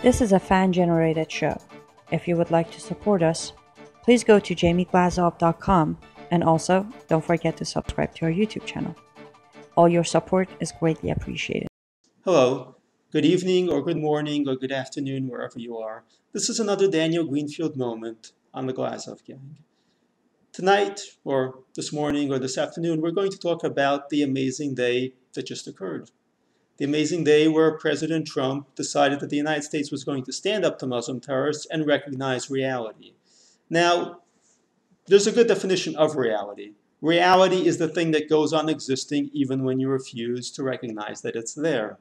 This is a fan-generated show. If you would like to support us, please go to jamieglazov.com, and also don't forget to subscribe to our YouTube channel. All your support is greatly appreciated. Hello, good evening or good morning or good afternoon wherever you are. This is another Daniel Greenfield moment on the Glazov Gang. Tonight, or this morning or this afternoon, we're going to talk about the amazing day that just occurred. The amazing day where President Trump decided that the United States was going to stand up to Muslim terrorists and recognize reality. Now, there's a good definition of reality. Reality is the thing that goes on existing even when you refuse to recognize that it's there.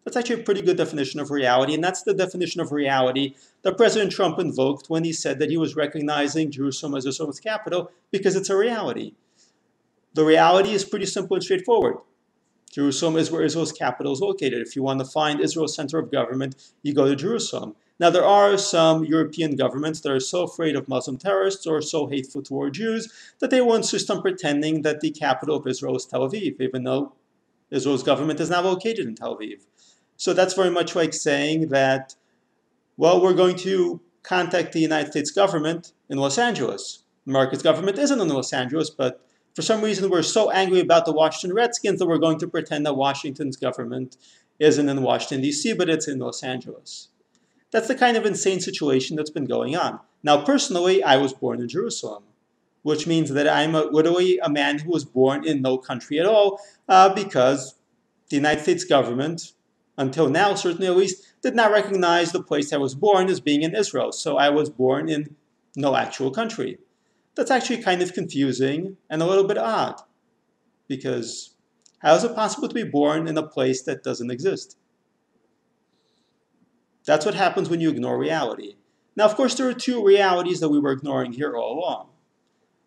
That's actually a pretty good definition of reality, and that's the definition of reality that President Trump invoked when he said that he was recognizing Jerusalem as Israel's capital because it's a reality. The reality is pretty simple and straightforward. Jerusalem is where Israel's capital is located. If you want to find Israel's center of government, you go to Jerusalem. Now, there are some European governments that are so afraid of Muslim terrorists or so hateful toward Jews that they will insist on pretending that the capital of Israel is Tel Aviv, even though Israel's government is not located in Tel Aviv. So that's very much like saying that, well, we're going to contact the United States government in Los Angeles. America's government isn't in Los Angeles, but for some reason we're so angry about the Washington Redskins that we're going to pretend that Washington's government isn't in Washington, D.C., but it's in Los Angeles. That's the kind of insane situation that's been going on. Now, personally, I was born in Jerusalem, which means that I'm literally a man who was born in no country at all because the United States government, until now, certainly at least, did not recognize the place I was born as being in Israel. So I was born in no actual country. That's actually kind of confusing and a little bit odd, because how is it possible to be born in a place that doesn't exist? That's what happens when you ignore reality. Now, of course, there are two realities that we were ignoring here all along.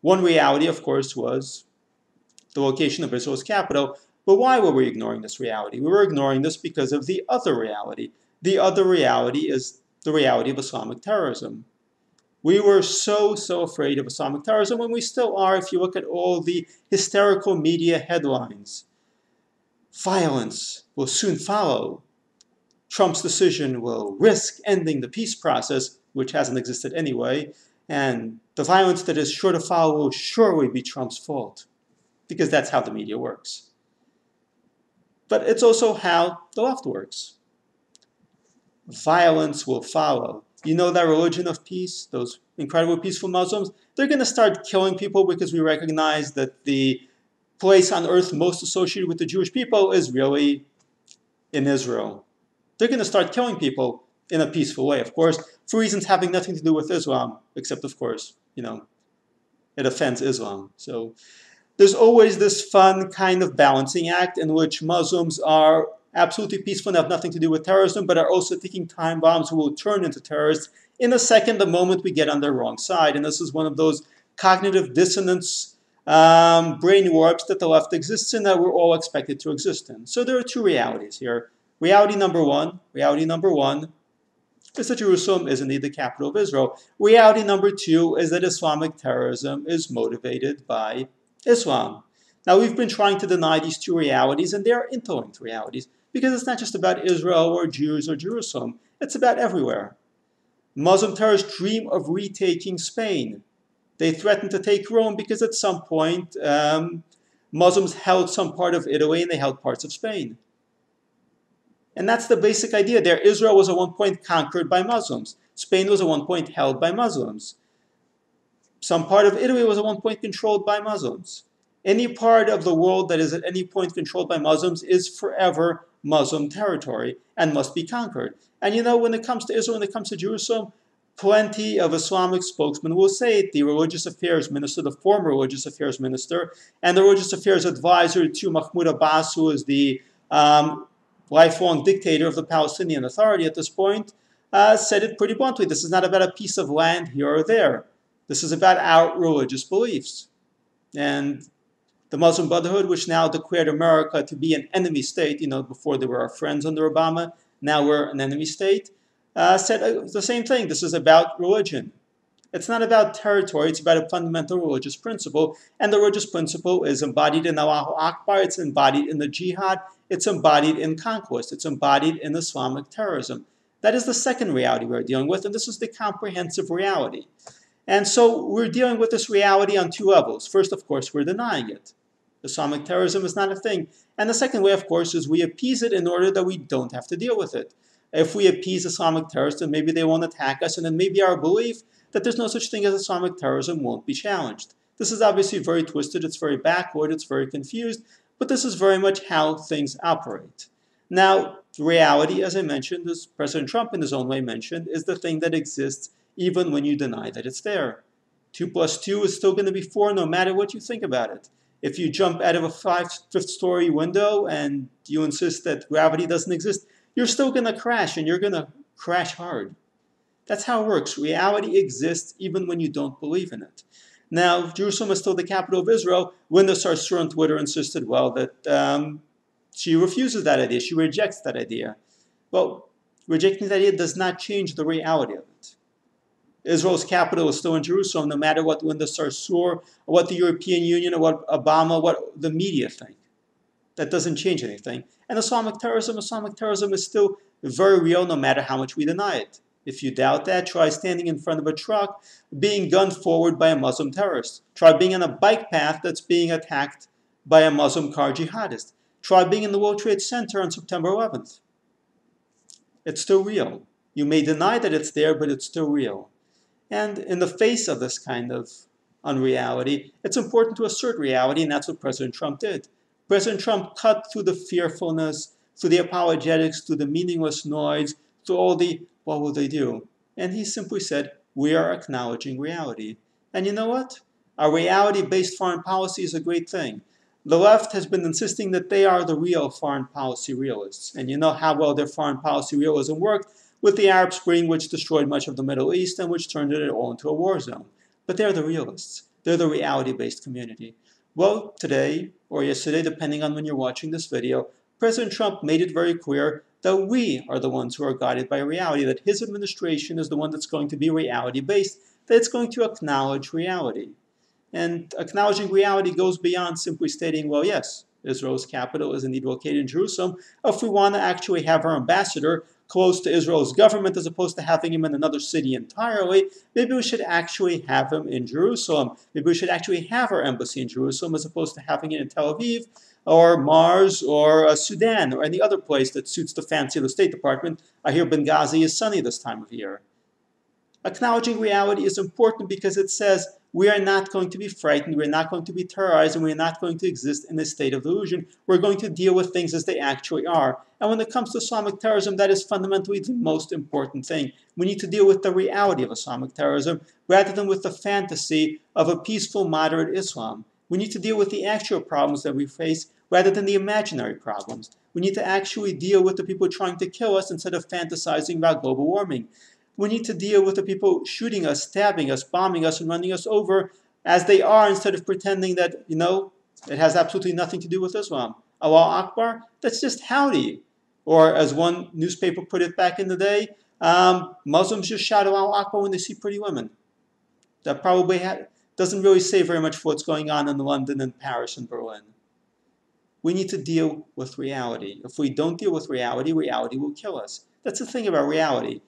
One reality, of course, was the location of Israel's capital. But why were we ignoring this reality? We were ignoring this because of the other reality. The other reality is the reality of Islamic terrorism. We were so afraid of Islamic terrorism, and we still are if you look at all the hysterical media headlines. Violence will soon follow. Trump's decision will risk ending the peace process, which hasn't existed anyway, and the violence that is sure to follow will surely be Trump's fault, because that's how the media works. But it's also how the left works. Violence will follow. You know that religion of peace, those incredible peaceful Muslims, they're going to start killing people because we recognize that the place on earth most associated with the Jewish people is really in Israel. They're going to start killing people in a peaceful way, of course, for reasons having nothing to do with Islam, except, of course, it offends Islam. So there's always this fun kind of balancing act in which Muslims are absolutely peaceful and have nothing to do with terrorism, but are also ticking time bombs who will turn into terrorists in a second the moment we get on their wrong side. And this is one of those cognitive dissonance brain warps that the left exists in, that we're all expected to exist in. So there are two realities here. Reality number one is that Jerusalem is indeed the capital of Israel. Reality number two is that Islamic terrorism is motivated by Islam. Now, we've been trying to deny these two realities, and they are interlinked realities, because it's not just about Israel or Jews or Jerusalem. It's about everywhere. Muslim terrorists dream of retaking Spain. They threaten to take Rome because at some point Muslims held some part of Italy and they held parts of Spain. And that's the basic idea there. Israel was at one point conquered by Muslims. Spain was at one point held by Muslims. Some part of Italy was at one point controlled by Muslims. Any part of the world that is at any point controlled by Muslims is forever Muslim territory and must be conquered. And when it comes to Israel, when it comes to Jerusalem, plenty of Islamic spokesmen will say it. The religious affairs minister, the former religious affairs minister, and the religious affairs advisor to Mahmoud Abbas, who is the lifelong dictator of the Palestinian Authority at this point, said it pretty bluntly. This is not about a piece of land here or there. This is about our religious beliefs. And the Muslim Brotherhood, which now declared America to be an enemy state, before they were our friends under Obama, now we're an enemy state, said the same thing. This is about religion. It's not about territory. It's about a fundamental religious principle. And the religious principle is embodied in Allahu Akbar. It's embodied in the jihad. It's embodied in conquest. It's embodied in Islamic terrorism. That is the second reality we're dealing with, and this is the comprehensive reality. And so we're dealing with this reality on two levels. First, of course, we're denying it. Islamic terrorism is not a thing. And the second way, of course, is we appease it in order that we don't have to deal with it. If we appease Islamic terrorists, then maybe they won't attack us, and then maybe our belief that there's no such thing as Islamic terrorism won't be challenged. This is obviously very twisted, it's very backward, it's very confused, but this is very much how things operate. Now, reality, as I mentioned, as President Trump in his own way mentioned, is the thing that exists even when you deny that it's there. 2 plus 2 is still going to be 4 no matter what you think about it. If you jump out of a fifth-story window and you insist that gravity doesn't exist, you're still going to crash, and you're going to crash hard. That's how it works. Reality exists even when you don't believe in it. Now, Jerusalem is still the capital of Israel. Linda Sarsour on Twitter insisted, well, that she refuses that idea. She rejects that idea. Well, rejecting that idea does not change the reality of it. Israel's capital is still in Jerusalem, no matter what Linda Sarsour, or what the European Union, or what Obama, what the media think. That doesn't change anything. And Islamic terrorism is still very real, no matter how much we deny it. If you doubt that, try standing in front of a truck being gunned forward by a Muslim terrorist. Try being on a bike path that's being attacked by a Muslim car jihadist. Try being in the World Trade Center on September 11th. It's still real. You may deny that it's there, but it's still real. And in the face of this kind of unreality, it's important to assert reality, and that's what President Trump did. President Trump cut through the fearfulness, through the apologetics, through the meaningless noise, through all the, what will they do? And he simply said, we are acknowledging reality. And you know what? A reality-based foreign policy is a great thing. The left has been insisting that they are the real foreign policy realists. And you know how well their foreign policy realism worked with the Arab Spring, which destroyed much of the Middle East and which turned it all into a war zone. But they're the realists. They're the reality-based community. Well, today, or yesterday, depending on when you're watching this video, President Trump made it very clear that we are the ones who are guided by reality, that his administration is the one that's going to be reality-based, that it's going to acknowledge reality. And acknowledging reality goes beyond simply stating, well, yes, Israel's capital is indeed located in Jerusalem. If we want to actually have our ambassador close to Israel's government as opposed to having him in another city entirely, maybe we should actually have him in Jerusalem. Maybe we should actually have our embassy in Jerusalem as opposed to having it in Tel Aviv or Mars or Sudan or any other place that suits the fancy of the State Department. I hear Benghazi is sunny this time of year. Acknowledging reality is important because it says we are not going to be frightened, we're not going to be terrorized, and we're not going to exist in a state of delusion. We're going to deal with things as they actually are. And when it comes to Islamic terrorism, that is fundamentally the most important thing. We need to deal with the reality of Islamic terrorism rather than with the fantasy of a peaceful, moderate Islam. We need to deal with the actual problems that we face rather than the imaginary problems. We need to actually deal with the people trying to kill us instead of fantasizing about global warming. We need to deal with the people shooting us, stabbing us, bombing us, and running us over as they are instead of pretending that, it has absolutely nothing to do with Islam. Allah Akbar, that's just howdy. Or as one newspaper put it back in the day, Muslims just shout Allah Akbar when they see pretty women. That probably doesn't really say very much for what's going on in London and Paris and Berlin. We need to deal with reality. If we don't deal with reality, reality will kill us. That's the thing about reality.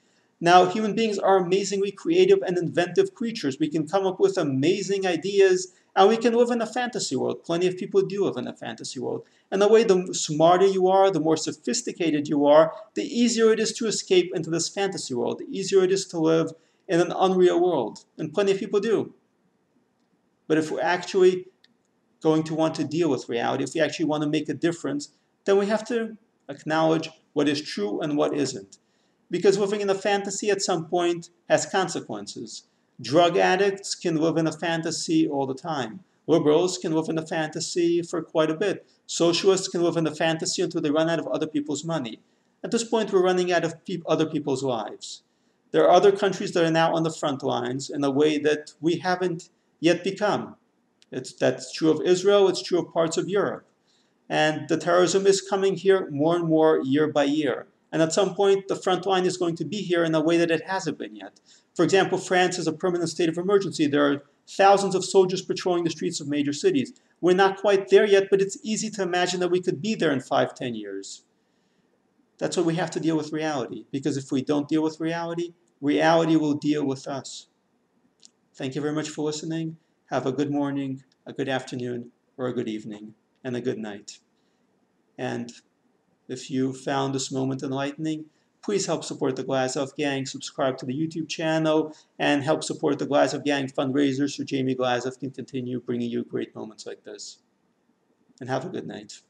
Now, human beings are amazingly creative and inventive creatures. We can come up with amazing ideas, and we can live in a fantasy world. Plenty of people do live in a fantasy world. And the way the smarter you are, the more sophisticated you are, the easier it is to escape into this fantasy world. The easier it is to live in an unreal world. And plenty of people do. But if we're actually going to want to deal with reality, if we actually want to make a difference, then we have to acknowledge what is true and what isn't. Because living in a fantasy at some point has consequences. Drug addicts can live in a fantasy all the time. Liberals can live in a fantasy for quite a bit. Socialists can live in a fantasy until they run out of other people's money. At this point, we're running out of other people's lives. There are other countries that are now on the front lines in a way that we haven't yet become. That's true of Israel, it's true of parts of Europe. And the terrorism is coming here more and more year by year. And at some point, the front line is going to be here in a way that it hasn't been yet. For example, France is a permanent state of emergency. There are thousands of soldiers patrolling the streets of major cities. We're not quite there yet, but it's easy to imagine that we could be there in 5-10 years. That's why we have to deal with reality, because if we don't deal with reality, reality will deal with us. Thank you very much for listening. Have a good morning, a good afternoon, or a good evening, and a good night. And if you found this moment enlightening, please help support the Glazov Gang, subscribe to the YouTube channel, and help support the Glazov Gang fundraisers so Jamie Glazov can continue bringing you great moments like this. And have a good night.